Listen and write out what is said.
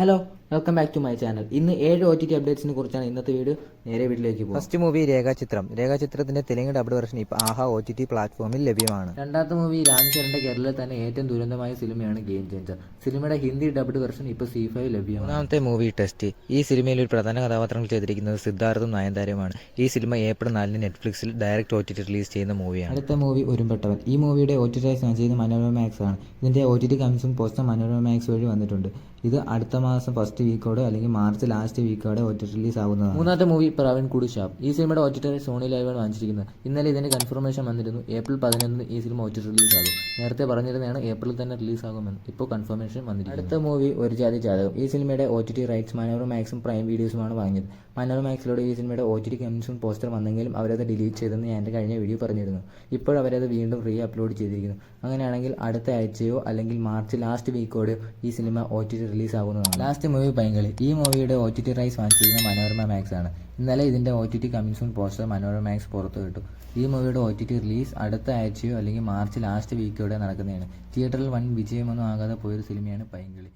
Hello, welcome back to my channel. ഇന്ന് 7 OTT അപ്ഡേറ്റ്സിനെ കുറിച്ചാണ് ഇന്നത്തെ വീഡിയോ. നേരെ വീട്ടിലേക്ക് പോകും. ഫസ്റ്റ് മൂവി രേഖാചിത്രത്തിന്റെ തെലുങ്ക് ഡബ്ഡ് വെർഷൻ ഇപ്പോൾ ആഹാ OTT പ്ലാറ്റ്ഫോമിൽ ലഭ്യമാണ്. രണ്ടാമത്തെ മൂവി രാംചരന്റെ കേരളത്തിൽ തന്നെ ഏറ്റവും ദുരന്തമായ സിനിമയാണ് ഗെയിം ചേഞ്ചർ. സിനിമയുടെ ഹിന്ദി ഡബ്ഡ് വെർഷൻ ഇപ്പോൾ C5 ലഭ്യമാണ്. മൂന്നാമത്തെ മൂവി ടെസ്റ്റ്. ഈ സിനിമയിൽ ഒരു പ്രധാന കഥാപാത്രങ്ങൾ ചെയ്തിരിക്കുന്നത് സിദ്ധാർത്ഥും നയൻതാരയുമാണ്. ഈ സിനിമ ഏപ്രിൽ 4 നെറ്റ്ഫ്ലിക്സിൽ ഡയറക്റ്റ് OTT റിലീസ് ചെയ്യുന്ന മൂവിയാണ്. അടുത്ത മൂവി ഒരുമ്പെട്ടവൻ. ഈ മൂവിയുടെ OTT റൈറ്റ്സ് ചെയ്യുന്ന മനോരമ മാക്സ് ആണ്. ഇതിന്റെ OTT coming poster Manorama Max വഴി വന്നിട്ടുണ്ട്. ഇത് അടുത്ത മാസം ഫസ്റ്റ് വീക്കോടെ അല്ലെങ്കിൽ മാർച്ച് ലാസ്റ്റ് വീക്കോടെ OTT റിലീസ് ആവുന്നതാണ്. മൂന്നാമത്തെ മൂവി പ്രവീൺ കുടി ഷാപ്പ്. ഈ സിനിമയുടെ OTT സോണി ലൈവാണ് വാങ്ങിച്ചിരിക്കുന്നത്. ഇന്നലെ ഇതിന് കൺഫർമേഷൻ വന്നിരുന്നു. ഏപ്രിൽ 11 ഈ സിനിമ OTT റിലീസ് ആകും. നേരത്തെ പറഞ്ഞിരുന്നതാണ് ഏപ്രിൽ തന്നെ റിലീസ് ആകുമെന്ന്. ഇപ്പോൾ കൺഫർമേഷൻ വന്നിരിക്കുന്നു. അടുത്ത മൂവി ഒരു ജാതി ജാതകം. ഈ സിനിമയുടെ OTT റൈറ്റ്സ് മനോരമ മാക്സും പ്രൈം വീഡിയോസുമാണ് വാങ്ങിയത്. മനോരമ മാക്സിലൂടെ ഈ സിനിമയുടെ OTT കമ്മിങ് പോസ്റ്റർ വന്നെങ്കിലും അവരത് ഡിലീറ്റ് ചെയ്തെന്ന് ഞാൻ എൻ്റെ കഴിഞ്ഞ വീഡിയോ പറഞ്ഞിരുന്നു. ഇപ്പോൾ അവരത് വീണ്ടും അപ്ലോഡ് ചെയ്തിരിക്കുന്നു. അങ്ങനെയാണെങ്കിൽ അടുത്ത ആഴ്ചയോ അല്ലെങ്കിൽ മാർച്ച് ലാസ്റ്റ് വീക്കോടെയോ ഈ സിനിമ OTT റിലീസ് ആകുന്നതാണ്. Last movie Painkili. ഈ മൂവിയുടെ OTT റൈറ്റ്സ് വാങ്ങിച്ചിരിക്കുന്ന മനോരമ മാക്സ് ആണ്. ഇന്നലെ ഇതിൻ്റെ OTT coming poster Manorama max പുറത്തു വിട്ടു. ഈ മൂവിയുടെ OTT റിലീസ് അടുത്ത ആഴ്ചയോ അല്ലെങ്കിൽ മാർച്ച് ലാസ്റ്റ് വീക്കോടെ നടക്കുന്നതാണ്. തിയേറ്ററിൽ വൻ വിജയമൊന്നും ആകാതെ പോയൊരു സിനിമയാണ് പൈങ്കളി.